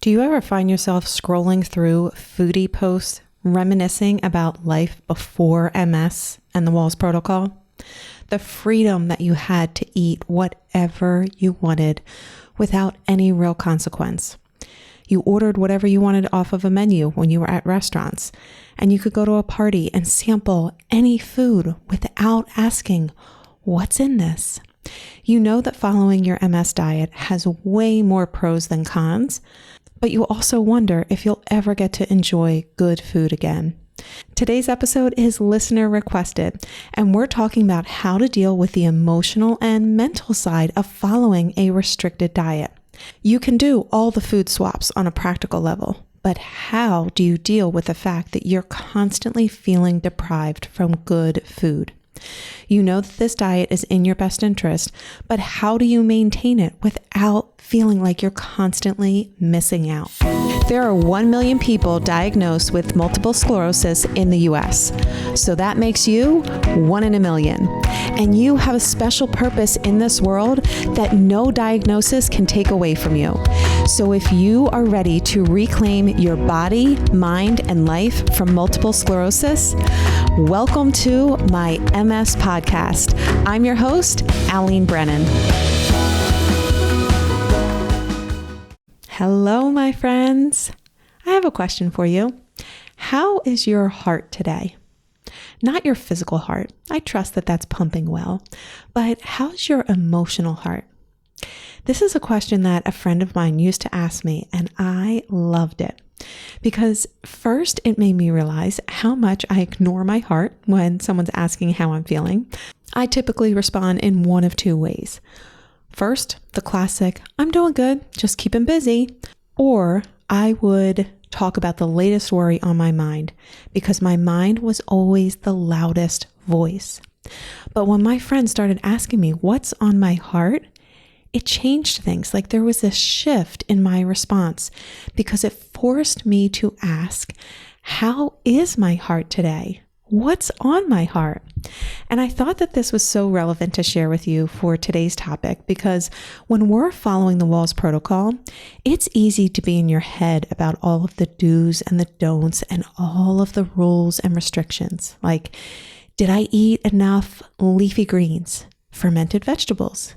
Do you ever find yourself scrolling through foodie posts, reminiscing about life before MS and the Wahls protocol? The freedom that you had to eat whatever you wanted without any real consequence. You ordered whatever you wanted off of a menu when you were at restaurants, and you could go to a party and sample any food without asking, what's in this? You know that following your MS diet has way more pros than cons, but you also wonder if you'll ever get to enjoy good food again. Today's episode is listener requested, and we're talking about how to deal with the emotional and mental side of following a restricted diet. You can do all the food swaps on a practical level, but how do you deal with the fact that you're constantly feeling deprived from good food? You know that this diet is in your best interest, but how do you maintain it without feeling like you're constantly missing out? There are 1 million people diagnosed with multiple sclerosis in the US. So that makes you 1 in a million. And you have a special purpose in this world that no diagnosis can take away from you. So if you are ready to reclaim your body, mind, and life from multiple sclerosis, welcome to my MS podcast. I'm your host, Alene Brennan. Hello, my friends. I have a question for you. How is your heart today? Not your physical heart. I trust that that's pumping well, but how's your emotional heart? This is a question that a friend of mine used to ask me, and I loved it because first it made me realize how much I ignore my heart when someone's asking how I'm feeling. I typically respond in one of two ways. First, the classic, I'm doing good, just keeping busy. Or I would talk about the latest worry on my mind because my mind was always the loudest voice. But when my friend started asking me what's on my heart, it changed things. Like there was a shift in my response because it forced me to ask, how is my heart today? What's on my heart? And I thought that this was so relevant to share with you for today's topic because when we're following the Wahls protocol, it's easy to be in your head about all of the do's and the don'ts and all of the rules and restrictions. Like, did I eat enough leafy greens, fermented vegetables,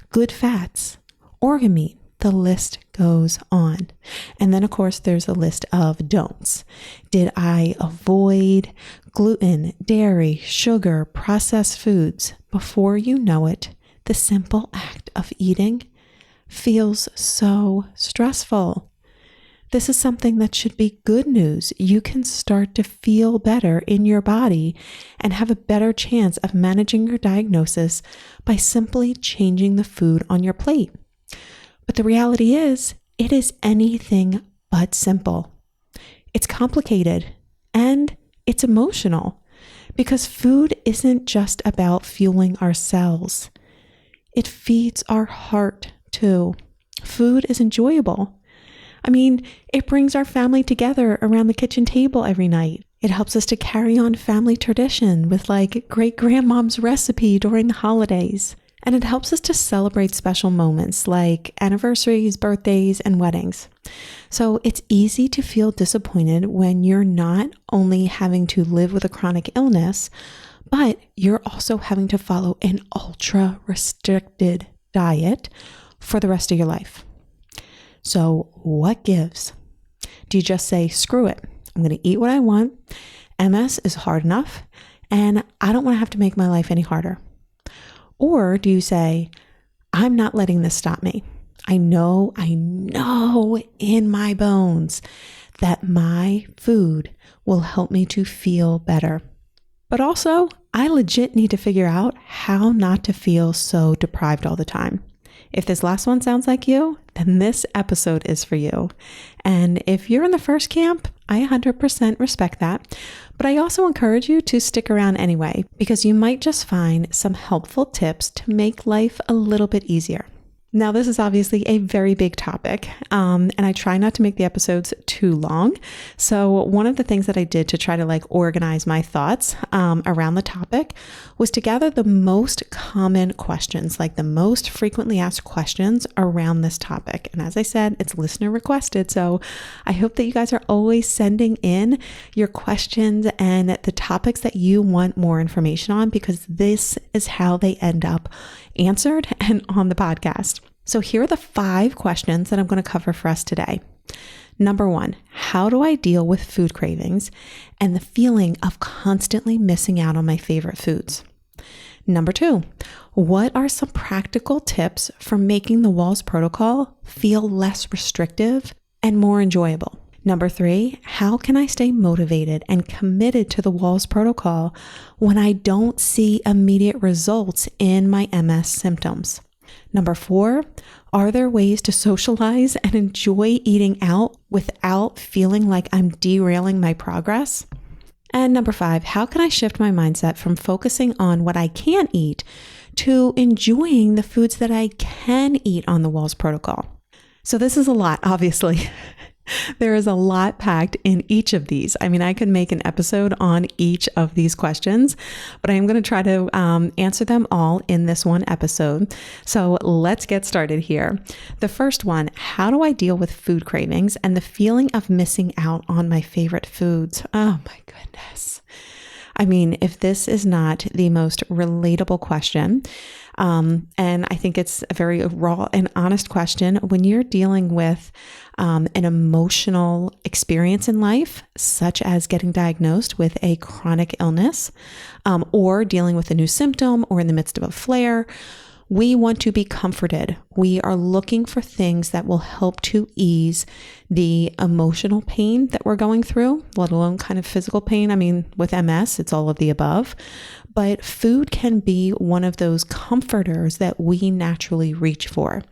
good fats, organ meat? The list goes on. And then, of course, there's a list of don'ts. Did I avoid gluten, dairy, sugar, processed foods? Before you know it, the simple act of eating feels so stressful. This is something that should be good news. You can start to feel better in your body and have a better chance of managing your diagnosis by simply changing the food on your plate. But the reality is, it is anything but simple. It's complicated and it's emotional because food isn't just about fueling our cells. It feeds our heart too. Food is enjoyable. I mean, it brings our family together around the kitchen table every night. It helps us to carry on family tradition with like great grandmom's recipe during the holidays. And it helps us to celebrate special moments like anniversaries, birthdays, and weddings. So it's easy to feel disappointed when you're not only having to live with a chronic illness, but you're also having to follow an ultra restricted diet for the rest of your life. So what gives? Do you just say, screw it, I'm going to eat what I want. MS is hard enough, and I don't want to have to make my life any harder. Or do you say, I'm not letting this stop me. I know in my bones that my food will help me to feel better. But also, I legit need to figure out how not to feel so deprived all the time. If this last one sounds like you, then this episode is for you. And if you're in the first camp, I 100% respect that. But I also encourage you to stick around anyway, because you might just find some helpful tips to make life a little bit easier. Now, this is obviously a very big topic, and I try not to make the episodes too long. So one of the things that I did to try to organize my thoughts around the topic was to gather the most common questions, like the most frequently asked questions around this topic. And as I said, it's listener requested. So I hope that you guys are always sending in your questions and the topics that you want more information on, because this is how they end up answered and on the podcast. So here are the 5 questions that I'm going to cover for us today. Number 1, how do I deal with food cravings and the feeling of constantly missing out on my favorite foods? Number 2, what are some practical tips for making the Wahls protocol feel less restrictive and more enjoyable? Number 3, how can I stay motivated and committed to the Wahls protocol when I don't see immediate results in my MS symptoms? Number 4, are there ways to socialize and enjoy eating out without feeling like I'm derailing my progress? And number 5, how can I shift my mindset from focusing on what I can't eat to enjoying the foods that I can eat on the Wahls protocol? So this is a lot, obviously. There is a lot packed in each of these. I mean, I could make an episode on each of these questions, but I am going to try to answer them all in this one episode. So let's get started here. The first one, how do I deal with food cravings and the feeling of missing out on my favorite foods? Oh my goodness. I mean, if this is not the most relatable question, and I think it's a very raw and honest question when you're dealing with an emotional experience in life, such as getting diagnosed with a chronic illness, or dealing with a new symptom or in the midst of a flare. We want to be comforted. We are looking for things that will help to ease the emotional pain that we're going through, let alone kind of physical pain. I mean, with MS, it's all of the above. But food can be one of those comforters that we naturally reach for.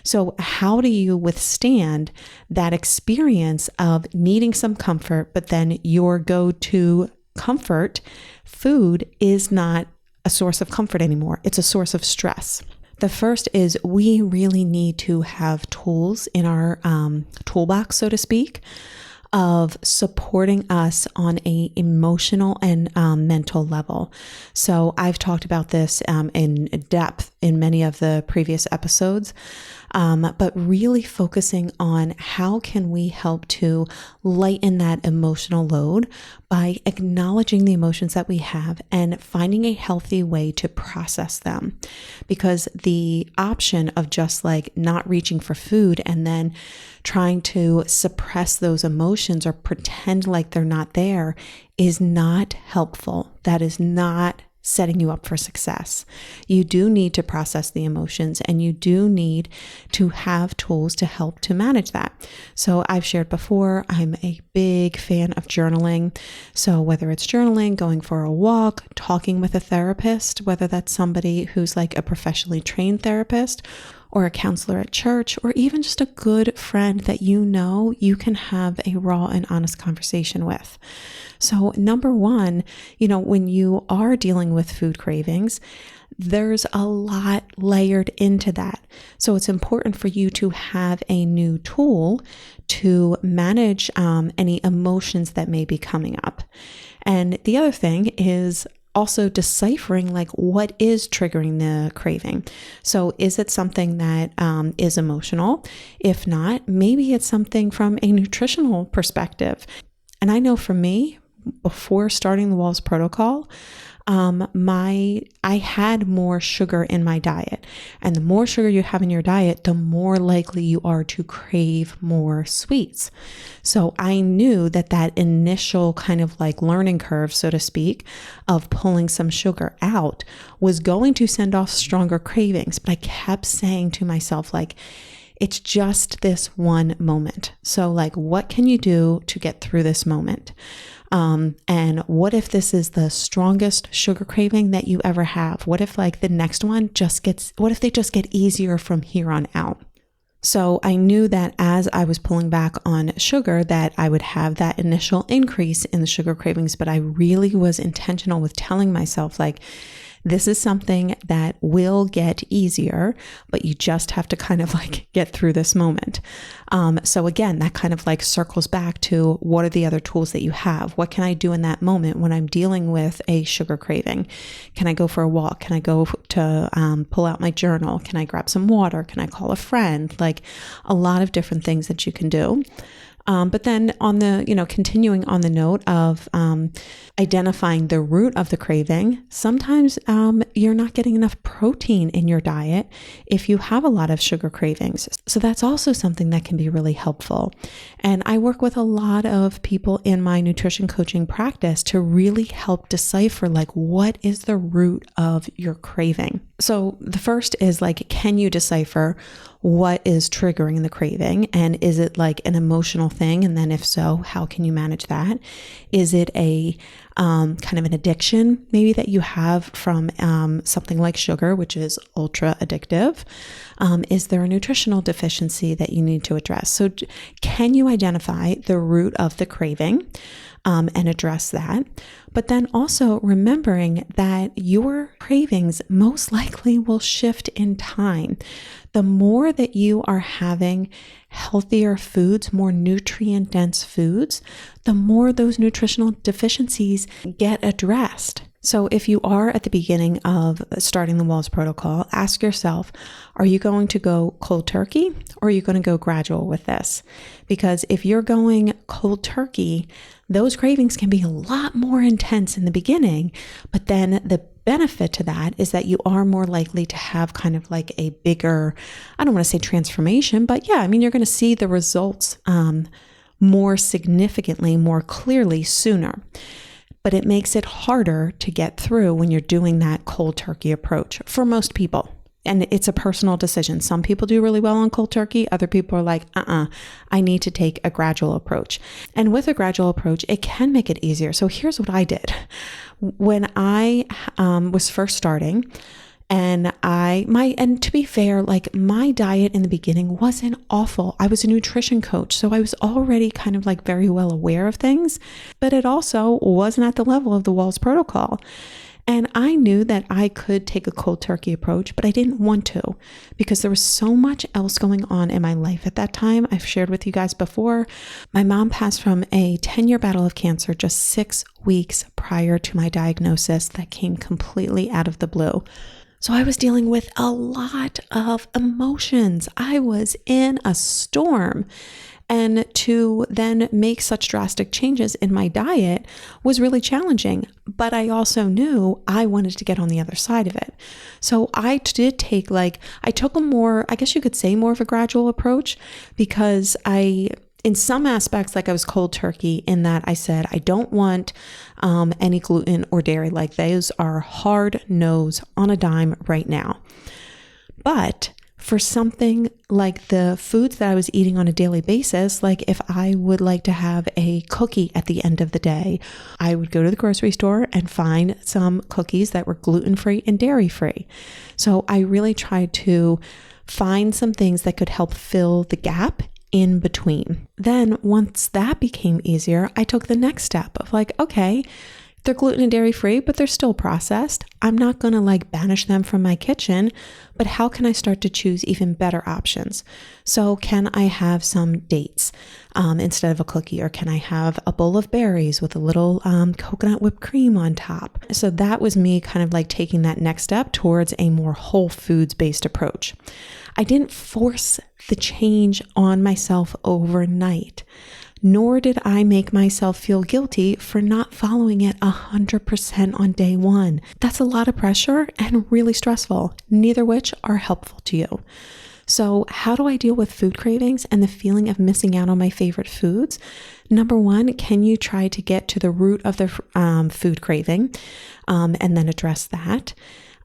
So how do you withstand that experience of needing some comfort, but then your go-to comfort food is not a source of comfort anymore? It's a source of stress. The first is we really need to have tools in our toolbox, so to speak, of supporting us on a emotional and mental level. So I've talked about this in depth in many of the previous episodes, but really focusing on how can we help to lighten that emotional load by acknowledging the emotions that we have and finding a healthy way to process them. Because the option of just not reaching for food and then trying to suppress those emotions or pretend like they're not there is not helpful. That is not setting you up for success. You do need to process the emotions and you do need to have tools to help to manage that. So I've shared before, I'm a big fan of journaling. So whether it's journaling, going for a walk, talking with a therapist, whether that's somebody who's a professionally trained therapist or a counselor at church, or even just a good friend that you can have a raw and honest conversation with. So number 1, when you are dealing with food cravings, there's a lot layered into that. So it's important for you to have a new tool to manage any emotions that may be coming up. And the other thing is also deciphering what is triggering the craving. So is it something that is emotional? If not, maybe it's something from a nutritional perspective. And I know for me, before starting the Wahls protocol, I had more sugar in my diet. And the more sugar you have in your diet, the more likely you are to crave more sweets. So I knew that initial kind of learning curve, so to speak, of pulling some sugar out was going to send off stronger cravings. But I kept saying to myself, it's just this one moment. So what can you do to get through this moment? And what if this is the strongest sugar craving that you ever have? What if the next one what if they just get easier from here on out? So I knew that as I was pulling back on sugar, that I would have that initial increase in the sugar cravings, but I really was intentional with telling myself This is something that will get easier, but you just have to kind of like get through this moment. So again, that kind of like circles back to what are the other tools that you have? What can I do in that moment when I'm dealing with a sugar craving? Can I go for a walk? Can I go to pull out my journal? Can I grab some water? Can I call a friend? Like a lot of different things that you can do. But then on the, continuing on the note of identifying the root of the craving, sometimes you're not getting enough protein in your diet if you have a lot of sugar cravings. So that's also something that can be really helpful. And I work with a lot of people in my nutrition coaching practice to really help decipher like what is the root of your craving. So the first is like, can you decipher what is triggering the craving? And is it like an emotional thing? And then if so, how can you manage that? Is it a kind of an addiction maybe that you have from something like sugar, which is ultra addictive? Is there a nutritional deficiency that you need to address? So can you identify the root of the craving and address that? But then also remembering that your cravings most likely will shift in time. The more that you are having healthier foods, more nutrient dense foods, the more those nutritional deficiencies get addressed. So if you are at the beginning of starting the Wahls protocol, ask yourself, are you going to go cold turkey or are you going to go gradual with this? Because if you're going cold turkey, those cravings can be a lot more intense in the beginning, but then the benefit to that is that you are more likely to have kind of like a bigger, I don't want to say transformation, but yeah, I mean, you're going to see the results more significantly, more clearly sooner. But it makes it harder to get through when you're doing that cold turkey approach for most people. And it's a personal decision. Some people do really well on cold turkey. Other people are like, I need to take a gradual approach. And with a gradual approach, it can make it easier. So here's what I did. When I was first starting, and to be fair, like my diet in the beginning wasn't awful. I was a nutrition coach, so I was already kind of like very well aware of things, but it also wasn't at the level of the Wahls protocol. And I knew that I could take a cold turkey approach, but I didn't want to because there was so much else going on in my life at that time. I've shared with you guys before. My mom passed from a 10-year battle of cancer just 6 weeks prior to my diagnosis that came completely out of the blue. So I was dealing with a lot of emotions. I was in a storm. And to then make such drastic changes in my diet was really challenging. But I also knew I wanted to get on the other side of it. So I did take I took a more, I guess you could say more of a gradual approach because in some aspects, I was cold turkey in that I said, I don't want any gluten or dairy. Like those are hard no's on a dime right now. But for something like the foods that I was eating on a daily basis, like if I would like to have a cookie at the end of the day, I would go to the grocery store and find some cookies that were gluten-free and dairy-free. So I really tried to find some things that could help fill the gap in between. Then once that became easier, I took the next step of okay, they're gluten and dairy free, but they're still processed. I'm not going to banish them from my kitchen, but how can I start to choose even better options? So can I have some dates instead of a cookie, or can I have a bowl of berries with a little coconut whipped cream on top? So that was me kind of taking that next step towards a more whole foods based approach. I didn't force the change on myself overnight, nor did I make myself feel guilty for not following it 100% on day one. That's a lot of pressure and really stressful, neither which are helpful to you. So how do I deal with food cravings and the feeling of missing out on my favorite foods? Number one, can you try to get to the root of the food craving and then address that?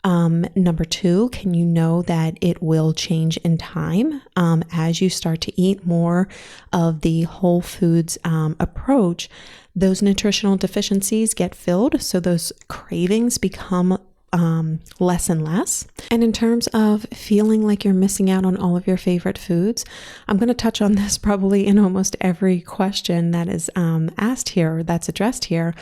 Number two, can you know that it will change in time as you start to eat more of the whole foods approach? Those nutritional deficiencies get filled, so those cravings become less and less. And in terms of feeling like you're missing out on all of your favorite foods, I'm going to touch on this probably in almost every question that is asked here or that's addressed here.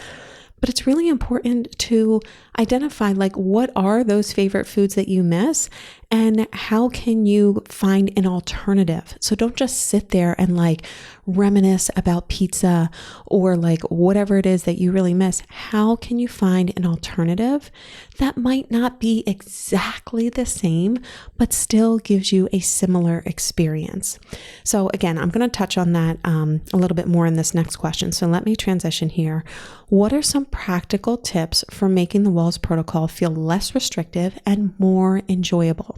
But it's really important to identify like what are those favorite foods that you miss and how can you find an alternative. So don't just sit there and like reminisce about pizza or like whatever it is that you really miss. How can you find an alternative that might not be exactly the same, but still gives you a similar experience? So again, I'm going to touch on that a little bit more in this next question. So let me transition here. What are some practical tips for making the Wahls protocol feel less restrictive and more enjoyable?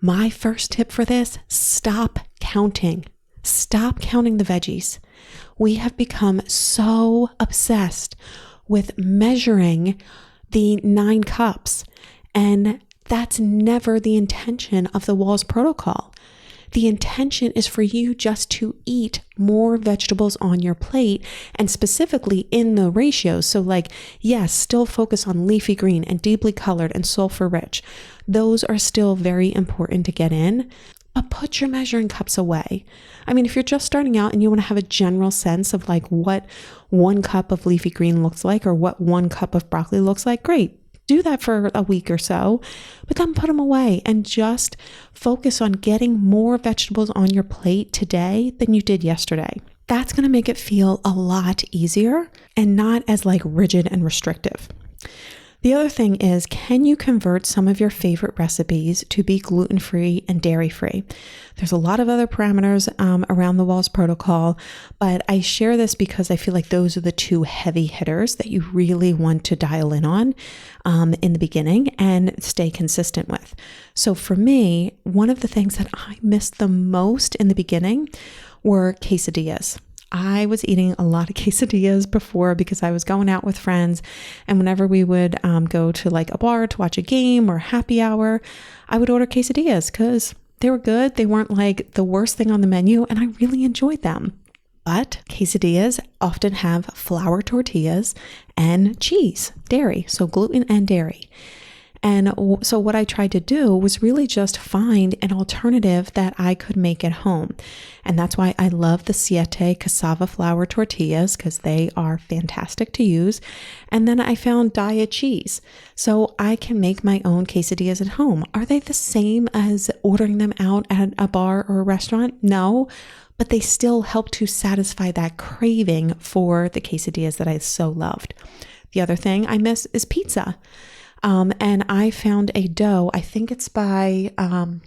My first tip for this, stop counting. Stop counting the veggies. We have become so obsessed with measuring the 9 cups, and that's never the intention of the Wahls protocol. The intention is for you just to eat more vegetables on your plate and specifically in the ratios. So like, yes, still focus on leafy green and deeply colored and sulfur rich. Those are still very important to get in, but put your measuring cups away. I mean, if you're just starting out and you want to have a general sense of like what 1 cup of leafy green looks like or what 1 cup of broccoli looks like, great. Do that for a week or so, but then put them away and just focus on getting more vegetables on your plate today than you did yesterday. That's going to make it feel a lot easier and not as like rigid and restrictive. The other thing is, can you convert some of your favorite recipes to be gluten-free and dairy-free? There's a lot of other parameters around the Wahls protocol, but I share this because I feel like those are the 2 heavy hitters that you really want to dial in on in the beginning and stay consistent with. So for me, one of the things that I missed the most in the beginning were quesadillas. I was eating a lot of quesadillas before because I was going out with friends, and whenever we would go to like a bar to watch a game or happy hour, I would order quesadillas because they were good. They weren't like the worst thing on the menu, and I really enjoyed them. But quesadillas often have flour tortillas and cheese, dairy, so gluten and dairy. And so what I tried to do was really just find an alternative that I could make at home. And that's why I love the Siete cassava flour tortillas, because they are fantastic to use. And then I found diet cheese. So I can make my own quesadillas at home. Are they the same as ordering them out at a bar or a restaurant? No, but they still help to satisfy that craving for the quesadillas that I so loved. The other thing I miss is pizza. And I found a dough, I think it's by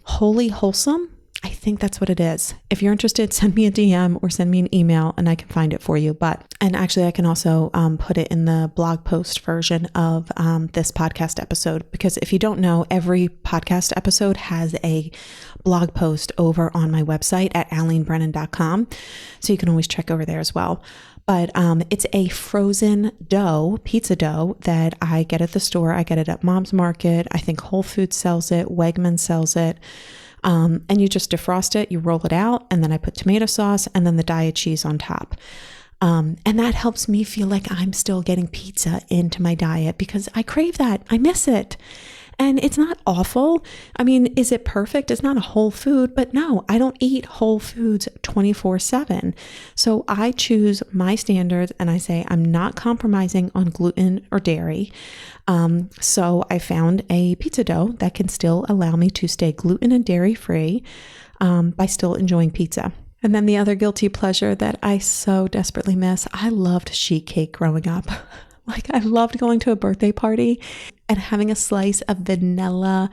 Holy Wholesome. I think that's what it is. If you're interested, send me a DM or send me an email and I can find it for you. And actually I can also put it in the blog post version of this podcast episode, because if you don't know, every podcast episode has a blog post over on my website at alenebrennan.com. So you can always check over there as well. But it's a frozen dough, pizza dough, that I get at the store. I get it at Mom's Market. I think Whole Foods sells it. Wegmans sells it. And you just defrost it, you roll it out, and then I put tomato sauce and then the diet cheese on top. And that helps me feel like I'm still getting pizza into my diet because I crave that. I miss it. And it's not awful. I mean, is it perfect? It's not a whole food, but no, I don't eat whole foods 24/7. So I choose my standards and I say I'm not compromising on gluten or dairy. So I found a pizza dough that can still allow me to stay gluten and dairy free by still enjoying pizza. And then the other guilty pleasure that I so desperately miss, I loved sheet cake growing up. Like I loved going to a birthday party and having a slice of vanilla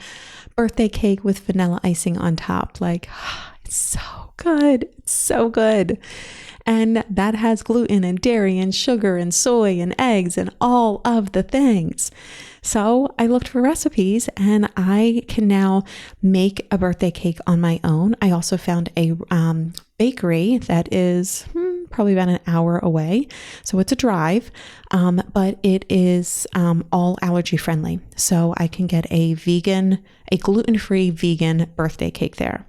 birthday cake with vanilla icing on top. Like, it's so good. It's so good. And that has gluten and dairy and sugar and soy and eggs and all of the things. So I looked for recipes and I can now make a birthday cake on my own. I also found a bakery that is probably about an hour away. So it's a drive, but it is all allergy friendly. So I can get a gluten-free vegan birthday cake there.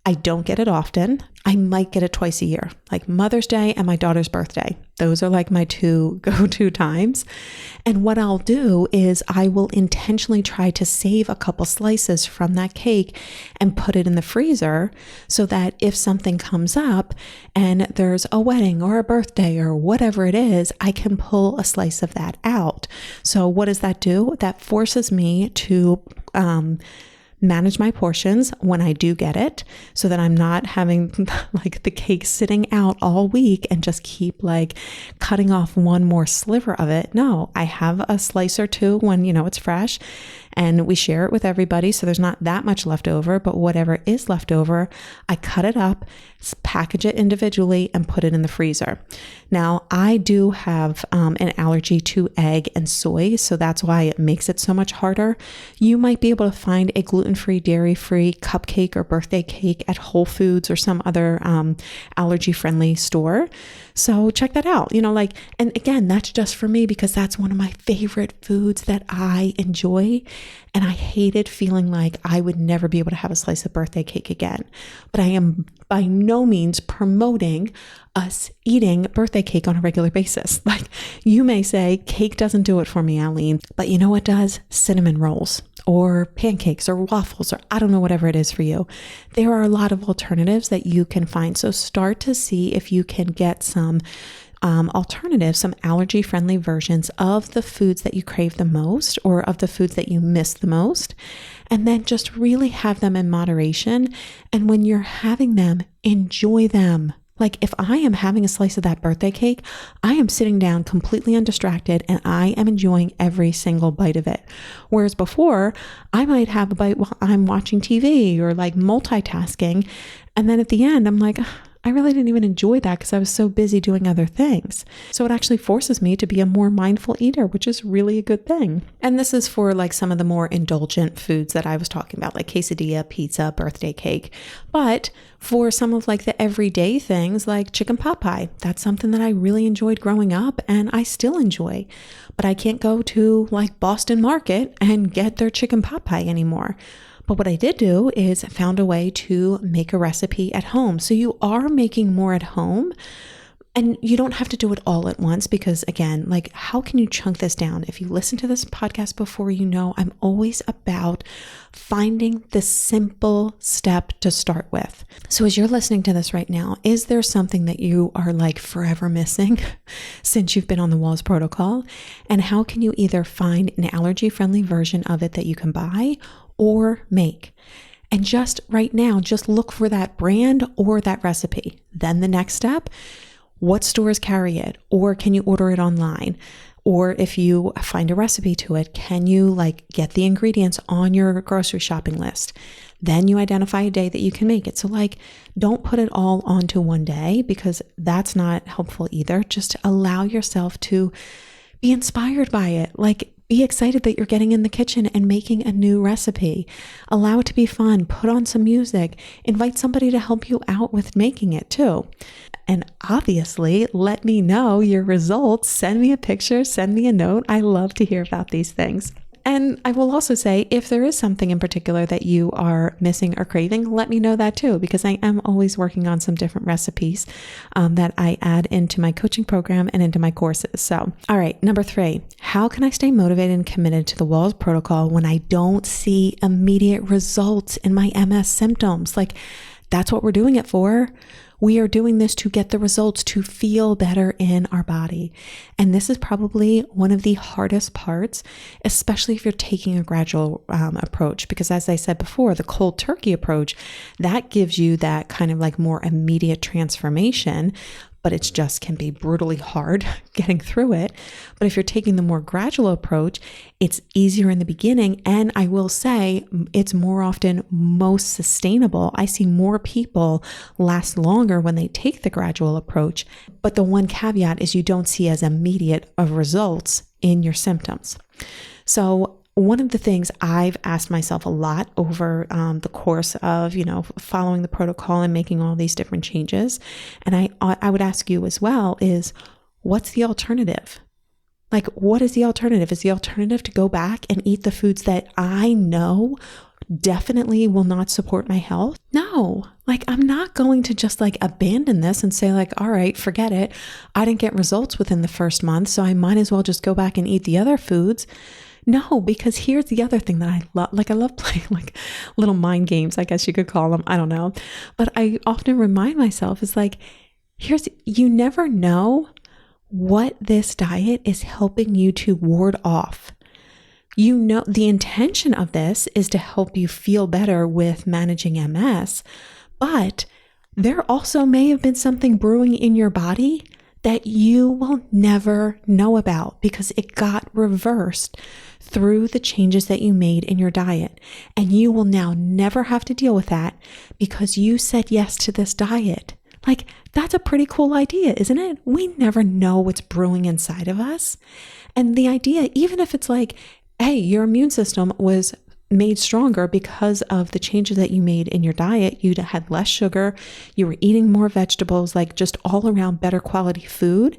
I don't get it often. I might get it twice a year, like Mother's Day and my daughter's birthday. Those are like my two go-to times. And what I'll do is I will intentionally try to save a couple slices from that cake and put it in the freezer so that if something comes up and there's a wedding or a birthday or whatever it is, I can pull a slice of that out. So what does that do? That forces me to manage my portions when I do get it so that I'm not having like the cake sitting out all week and just keep like cutting off one more sliver of it. No, I have a slice or two when, it's fresh and we share it with everybody. So there's not that much left over, but whatever is left over, I cut it up, package it individually and put it in the freezer. Now I do have an allergy to egg and soy, so that's why it makes it so much harder. You might be able to find a gluten-free, dairy-free cupcake or birthday cake at Whole Foods or some other allergy-friendly store. So check that out, and again, that's just for me because that's one of my favorite foods that I enjoy. And I hated feeling like I would never be able to have a slice of birthday cake again. But I am by no means promoting us eating birthday cake on a regular basis. Like you may say, cake doesn't do it for me, Alene, but you know what does? Cinnamon rolls or pancakes or waffles or I don't know, whatever it is for you. There are a lot of alternatives that you can find. So start to see if you can get some alternatives, some allergy-friendly versions of the foods that you crave the most or of the foods that you miss the most. And then just really have them in moderation. And when you're having them, enjoy them. Like if I am having a slice of that birthday cake, I am sitting down completely undistracted and I am enjoying every single bite of it. Whereas before, I might have a bite while I'm watching TV or like multitasking. And then at the end, I'm like, I really didn't even enjoy that because I was so busy doing other things. So it actually forces me to be a more mindful eater, which is really a good thing. And this is for like some of the more indulgent foods that I was talking about, like quesadilla, pizza, birthday cake. But for some of like the everyday things like chicken pot pie, that's something that I really enjoyed growing up and I still enjoy. But I can't go to like Boston Market and get their chicken pot pie anymore. But what I did do is found a way to make a recipe at home. So you are making more at home and you don't have to do it all at once because again, like how can you chunk this down? If you listen to this podcast before, I'm always about finding the simple step to start with. So as you're listening to this right now, is there something that you are like forever missing since you've been on the Wahls protocol? And how can you either find an allergy-friendly version of it that you can buy or make? And just right now, just look for that brand or that recipe. Then the next step, what stores carry it? Or can you order it online? Or if you find a recipe to it, can you like get the ingredients on your grocery shopping list? Then you identify a day that you can make it. So like, don't put it all onto one day because that's not helpful either. Just allow yourself to be inspired by it. Like, be excited that you're getting in the kitchen and making a new recipe. Allow it to be fun. Put on some music. Invite somebody to help you out with making it too. And obviously, let me know your results. Send me a picture. Send me a note. I love to hear about these things. And I will also say, if there is something in particular that you are missing or craving, let me know that too, because I am always working on some different recipes that I add into my coaching program and into my courses. So, all right, number 3, how can I stay motivated and committed to the Wahls protocol when I don't see immediate results in my MS symptoms? Like, that's what we're doing it for. We are doing this to get the results, to feel better in our body. And this is probably one of the hardest parts, especially if you're taking a gradual approach, because as I said before, the cold turkey approach, that gives you that kind of like more immediate transformation, but it's just can be brutally hard getting through it. But if you're taking the more gradual approach, it's easier in the beginning. And I will say it's more often most sustainable. I see more people last longer when they take the gradual approach. But the one caveat is you don't see as immediate of results in your symptoms. So one of the things I've asked myself a lot over the course of, following the protocol and making all these different changes, and I would ask you as well, is what's the alternative? Like, what is the alternative? Is the alternative to go back and eat the foods that I know definitely will not support my health? No, like I'm not going to just like abandon this and say like, all right, forget it. I didn't get results within the first month, so I might as well just go back and eat the other foods. No, because here's the other thing that I love. Like I love playing like little mind games, I guess you could call them. I don't know. But I often remind myself is like, you never know what this diet is helping you to ward off. You know, the intention of this is to help you feel better with managing MS, but there also may have been something brewing in your body that you will never know about because it got reversed through the changes that you made in your diet. And you will now never have to deal with that because you said yes to this diet. Like, that's a pretty cool idea, isn't it? We never know what's brewing inside of us. And the idea, even if it's like, hey, your immune system was made stronger because of the changes that you made in your diet. You had less sugar, you were eating more vegetables, like just all around better quality food.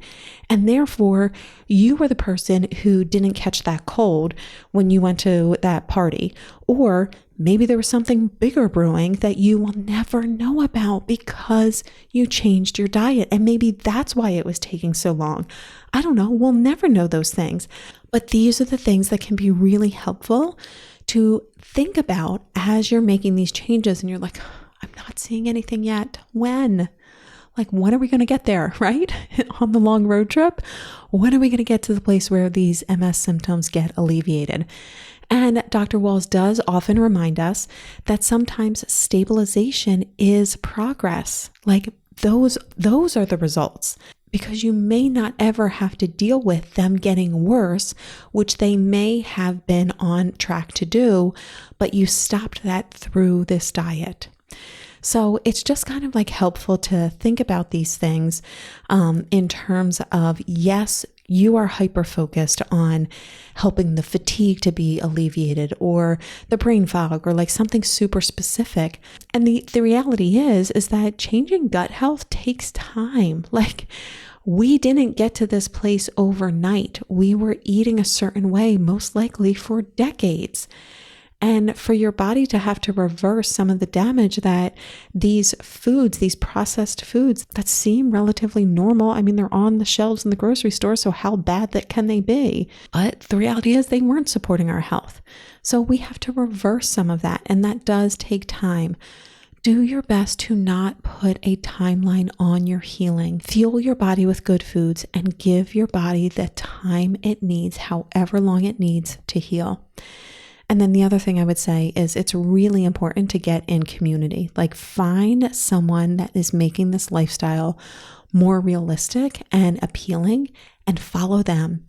And therefore, you were the person who didn't catch that cold when you went to that party. Or maybe there was something bigger brewing that you will never know about because you changed your diet. And maybe that's why it was taking so long. I don't know. We'll never know those things. But these are the things that can be really helpful to think about as you're making these changes and you're like, I'm not seeing anything yet. When? Like, when are we going to get there, right? On the long road trip? When are we going to get to the place where these MS symptoms get alleviated? And Dr. Wahls does often remind us that sometimes stabilization is progress. Like those are the results. Because you may not ever have to deal with them getting worse, which they may have been on track to do, but you stopped that through this diet. So it's just kind of like helpful to think about these things in terms of, yes, you are hyper-focused on helping the fatigue to be alleviated or the brain fog or like something super specific. And the reality is that changing gut health takes time. Like, we didn't get to this place overnight. We were eating a certain way, most likely for decades. And for your body to have to reverse some of the damage that these foods, these processed foods that seem relatively normal, I mean, they're on the shelves in the grocery store, so how bad that can they be? But the reality is they weren't supporting our health. So we have to reverse some of that, and that does take time. Do your best to not put a timeline on your healing. Fuel your body with good foods and give your body the time it needs, however long it needs to heal. And then the other thing I would say is it's really important to get in community. Like, find someone that is making this lifestyle more realistic and appealing and follow them.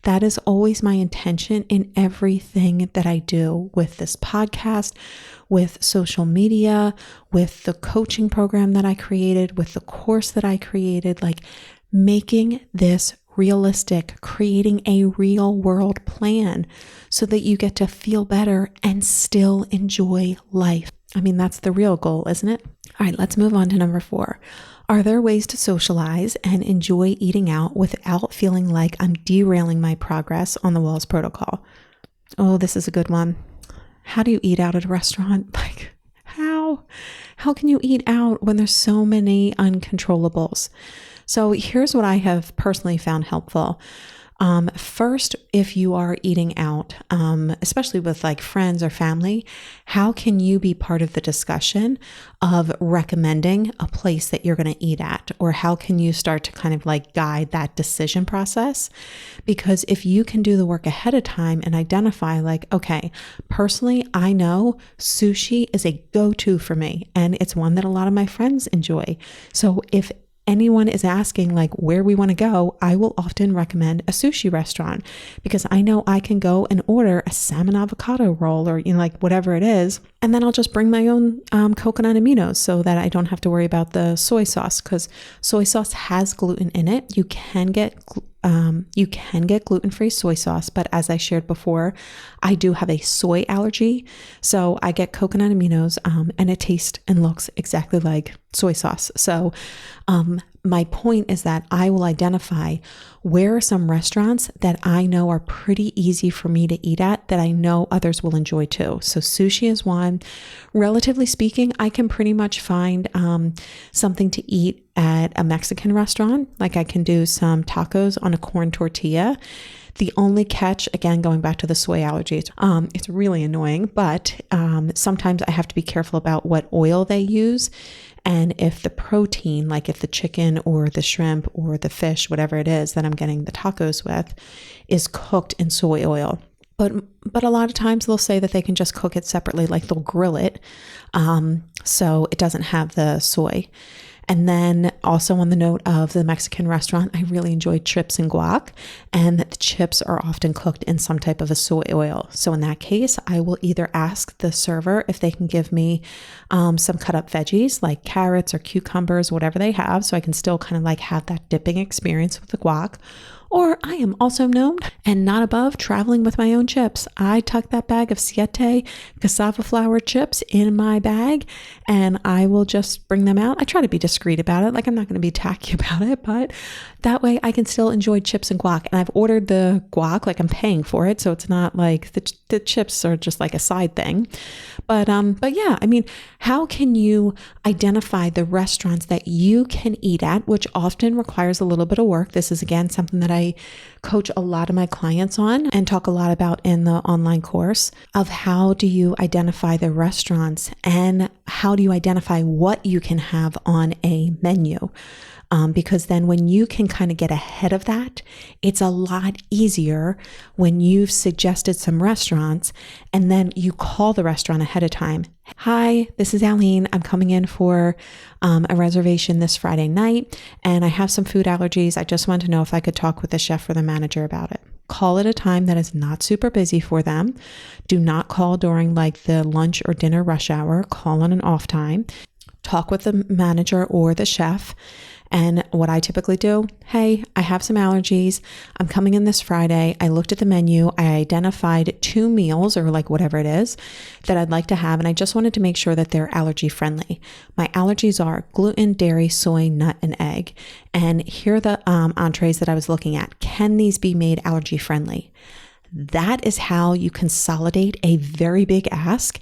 That is always my intention in everything that I do with this podcast, with social media, with the coaching program that I created, with the course that I created, like making this realistic, creating a real world plan so that you get to feel better and still enjoy life. I mean, that's the real goal, isn't it? All right, let's move on to number 4. Are there ways to socialize and enjoy eating out without feeling like I'm derailing my progress on the Wahls protocol? Oh, this is a good one. How do you eat out at a restaurant? Like, how can you eat out when there's so many uncontrollables? So here's what I have personally found helpful. First, if you are eating out, especially with like friends or family, how can you be part of the discussion of recommending a place that you're going to eat at? Or how can you start to kind of like guide that decision process? Because if you can do the work ahead of time and identify like, okay, personally, I know sushi is a go-to for me, and it's one that a lot of my friends enjoy. So if anyone is asking like where we want to go, I will often recommend a sushi restaurant because I know I can go and order a salmon avocado roll or, you know, like whatever it is. And then I'll just bring my own coconut aminos so that I don't have to worry about the soy sauce, because soy sauce has gluten in it. You can get gluten-free soy sauce, but as I shared before, I do have a soy allergy. So I get coconut aminos and it tastes and looks exactly like soy sauce. So my point is that I will identify where are some restaurants that I know are pretty easy for me to eat at that I know others will enjoy too. So sushi is one. Relatively speaking, I can pretty much find something to eat at a Mexican restaurant. Like I can do some tacos on a corn tortilla. The only catch, again, going back to the soy allergies, it's really annoying, but sometimes I have to be careful about what oil they use. And if the protein, like if the chicken or the shrimp or the fish, whatever it is that I'm getting the tacos with, is cooked in soy oil. But a lot of times they'll say that they can just cook it separately, like they'll grill it, so it doesn't have the soy. And then also on the note of the Mexican restaurant, I really enjoy chips and guac, and the chips are often cooked in some type of a soy oil. So in that case, I will either ask the server if they can give me some cut up veggies like carrots or cucumbers, whatever they have, so I can still kind of like have that dipping experience with the guac. Or I am also known and not above traveling with my own chips. I tuck that bag of siete cassava flour chips in my bag and I will just bring them out. I try to be discreet about it. Like I'm not going to be tacky about it, but that way I can still enjoy chips and guac. And I've ordered the guac, like I'm paying for it. So it's not like the chips are just like a side thing. But yeah, I mean, how can you identify the restaurants that you can eat at, which often requires a little bit of work? This is again something that I coach a lot of my clients on and talk a lot about in the online course of how do you identify the restaurants and how do you identify what you can have on a menu. Because then when you can kind of get ahead of that, it's a lot easier when you've suggested some restaurants and then you call the restaurant ahead of time. Hi, this is Alene. I'm coming in for a reservation this Friday night and I have some food allergies. I just wanted to know if I could talk with the chef or the manager about it. Call at a time that is not super busy for them. Do not call during like the lunch or dinner rush hour. Call on an off time. Talk with the manager or the chef. And what I typically do, hey, I have some allergies. I'm coming in this Friday. I looked at the menu. I identified 2 meals or like whatever it is that I'd like to have. And I just wanted to make sure that they're allergy friendly. My allergies are gluten, dairy, soy, nut, and egg. And here are the entrees that I was looking at. Can these be made allergy friendly? That is how you consolidate a very big ask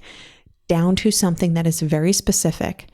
down to something that is very specific.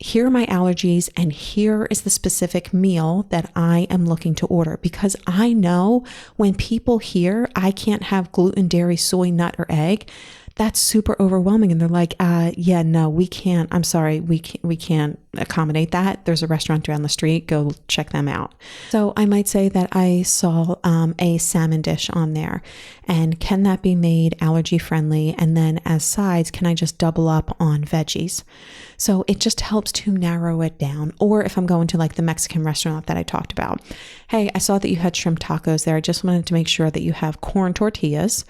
Here are my allergies and here is the specific meal that I am looking to order, because I know when people hear I can't have gluten, dairy, soy, nut, or egg, that's super overwhelming. And they're like, yeah, no, we can't. I'm sorry. We can't accommodate that. There's a restaurant down the street. Go check them out. So I might say that I saw a salmon dish on there, and can that be made allergy friendly? And then as sides, can I just double up on veggies? So it just helps to narrow it down. Or if I'm going to like the Mexican restaurant that I talked about, hey, I saw that you had shrimp tacos there. I just wanted to make sure that you have corn tortillas.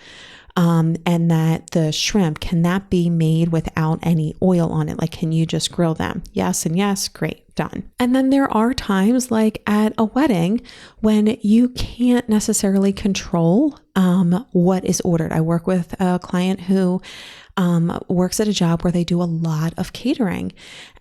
And that the shrimp, can that be made without any oil on it? Like, can you just grill them? Yes and yes. Great. Done. And then there are times like at a wedding when you can't necessarily control what is ordered. I work with a client who works at a job where they do a lot of catering,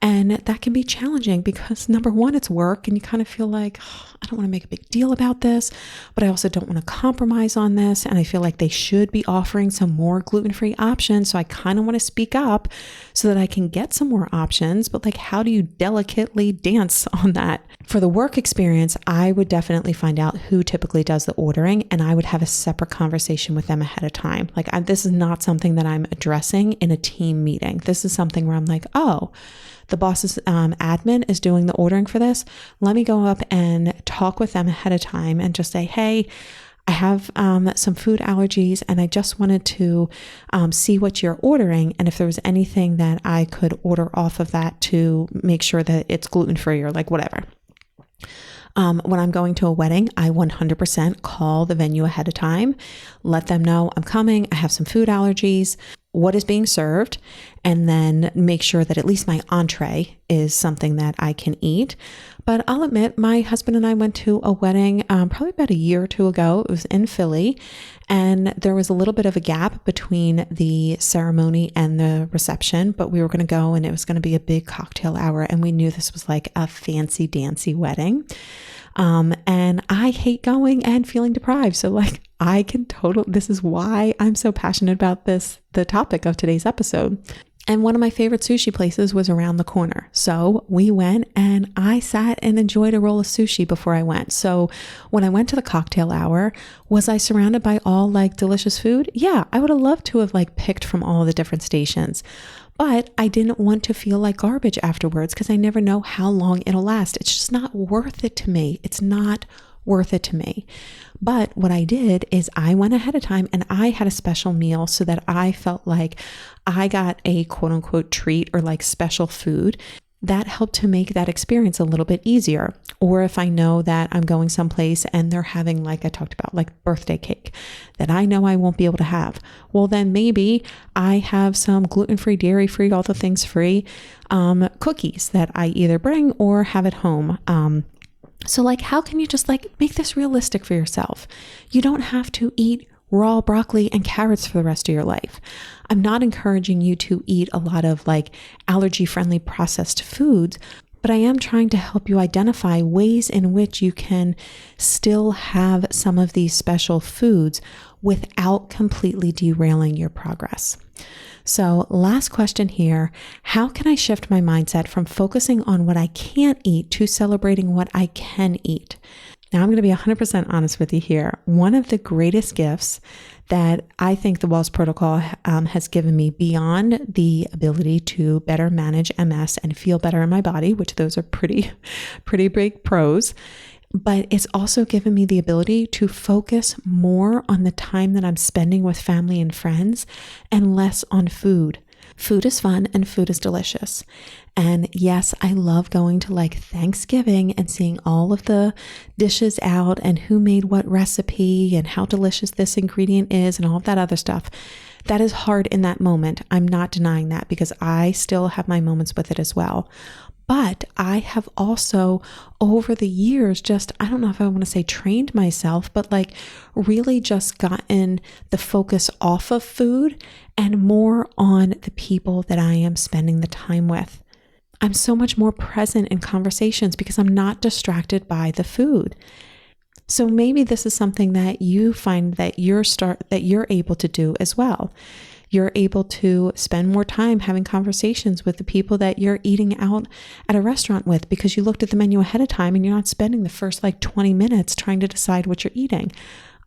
and that can be challenging because number one, it's work and you kind of feel like, oh, I don't want to make a big deal about this, but I also don't want to compromise on this. And I feel like they should be offering some more gluten-free options. So I kind of want to speak up so that I can get some more options, but like, how do you delicately dance on that? For the work experience, I would definitely find out who typically does the ordering, and I would have a separate conversation with them ahead of time. Like this is not something that I'm addressing in a team meeting. This is something where I'm like, oh, the boss's admin is doing the ordering for this. Let me go up and talk with them ahead of time and just say, hey, I have some food allergies and I just wanted to see what you're ordering and if there was anything that I could order off of that to make sure that it's gluten-free or like whatever. When I'm going to a wedding, I 100% call the venue ahead of time, let them know I'm coming, I have some food allergies. what is being served, and then make sure that at least my entree is something that I can eat. But I'll admit, my husband and I went to a wedding probably about a year or two ago. It was in Philly, and there was a little bit of a gap between the ceremony and the reception, but we were going to go and it was going to be a big cocktail hour, and we knew this was like a fancy dancy wedding. And I hate going and feeling deprived. So like this is why I'm so passionate about the topic of today's episode. And one of my favorite sushi places was around the corner. So we went and I sat and enjoyed a roll of sushi before I went. So when I went to the cocktail hour, was I surrounded by all like delicious food? Yeah, I would have loved to have like picked from all the different stations. But I didn't want to feel like garbage afterwards because I never know how long it'll last. It's just not worth it to me. It's not worth it to me. But what I did is I went ahead of time and I had a special meal so that I felt like I got a quote unquote treat or like special food. That helped to make that experience a little bit easier. Or if I know that I'm going someplace and they're having, like I talked about, like birthday cake that I know I won't be able to have. Well, then maybe I have some gluten-free, dairy-free, all the things free cookies that I either bring or have at home. So like, how can you just like make this realistic for yourself? You don't have to eat raw broccoli and carrots for the rest of your life. I'm not encouraging you to eat a lot of like allergy-friendly processed foods, but I am trying to help you identify ways in which you can still have some of these special foods without completely derailing your progress. So last question here, how can I shift my mindset from focusing on what I can't eat to celebrating what I can eat? Now, I'm going to be 100% honest with you here. One of the greatest gifts that I think the Wahls protocol has given me beyond the ability to better manage MS and feel better in my body, which those are pretty big pros, but it's also given me the ability to focus more on the time that I'm spending with family and friends and less on food. Food is fun and food is delicious. And yes, I love going to like Thanksgiving and seeing all of the dishes out and who made what recipe and how delicious this ingredient is and all of that other stuff. That is hard in that moment. I'm not denying that because I still have my moments with it as well. But I have also over the years I don't know if I want to say trained myself, but like really just gotten the focus off of food and more on the people that I am spending the time with. I'm so much more present in conversations because I'm not distracted by the food. So maybe this is something that you find that you're able to do as well. You're able to spend more time having conversations with the people that you're eating out at a restaurant with because you looked at the menu ahead of time and you're not spending the first like 20 minutes trying to decide what you're eating.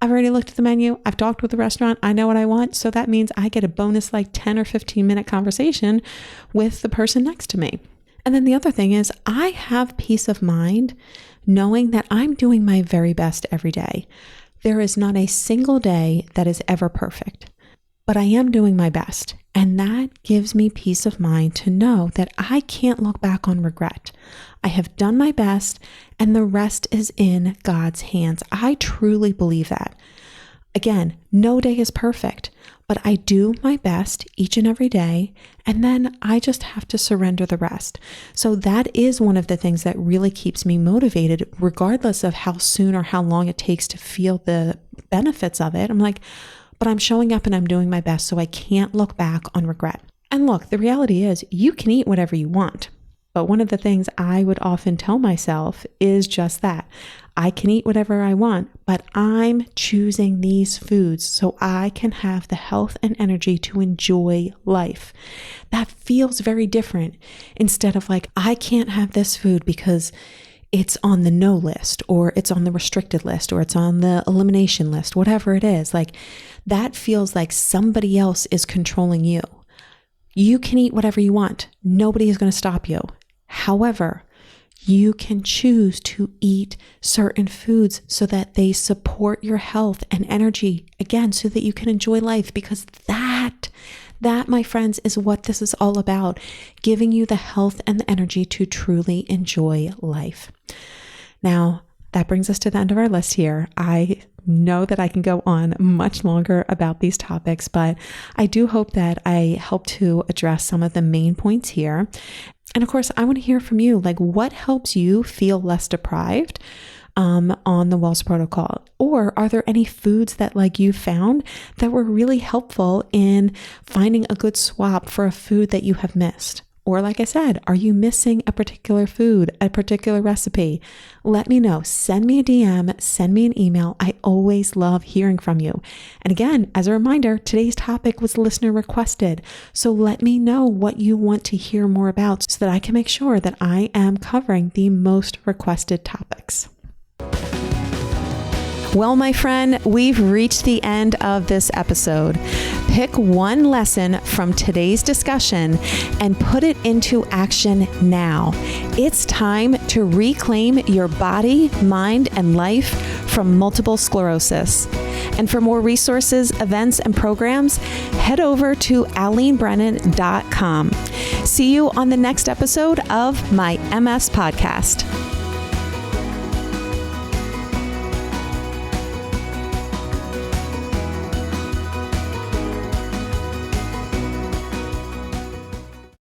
I've already looked at the menu. I've talked with the restaurant. I know what I want. So that means I get a bonus like 10 or 15 minute conversation with the person next to me. And then the other thing is I have peace of mind knowing that I'm doing my very best every day. There is not a single day that is ever perfect. But I am doing my best, and that gives me peace of mind to know that I can't look back on regret. I have done my best, and the rest is in God's hands. I truly believe that. Again, no day is perfect, but I do my best each and every day, and then I just have to surrender the rest. So that is one of the things that really keeps me motivated, regardless of how soon or how long it takes to feel the benefits of it. I'm like, but I'm showing up and I'm doing my best, so I can't look back on regret. And look, the reality is you can eat whatever you want. But one of the things I would often tell myself is just that. I can eat whatever I want, but I'm choosing these foods so I can have the health and energy to enjoy life. That feels very different instead of like, I can't have this food because it's on the no list, or it's on the restricted list, or it's on the elimination list, whatever it is. Like that feels like somebody else is controlling you. You can eat whatever you want. Nobody is going to stop you. However, you can choose to eat certain foods so that they support your health and energy, again, so that you can enjoy life, because that, my friends, is what this is all about, giving you the health and the energy to truly enjoy life. Now, that brings us to the end of our list here. I know that I can go on much longer about these topics, but I do hope that I help to address some of the main points here. And of course, I want to hear from you. Like, what helps you feel less deprived on the Wahls protocol? Or are there any foods that you found that were really helpful in finding a good swap for a food that you have missed? Or like I said, are you missing a particular food, a particular recipe? Let me know. Send me a DM, send me an email. I always love hearing from you. And again, as a reminder, today's topic was listener requested. So let me know what you want to hear more about so that I can make sure that I am covering the most requested topics. Well, my friend, we've reached the end of this episode. Pick one lesson from today's discussion and put it into action now. It's time to reclaim your body, mind, and life from multiple sclerosis. And for more resources, events, and programs, head over to alenebrennan.com. See you on the next episode of my MS podcast.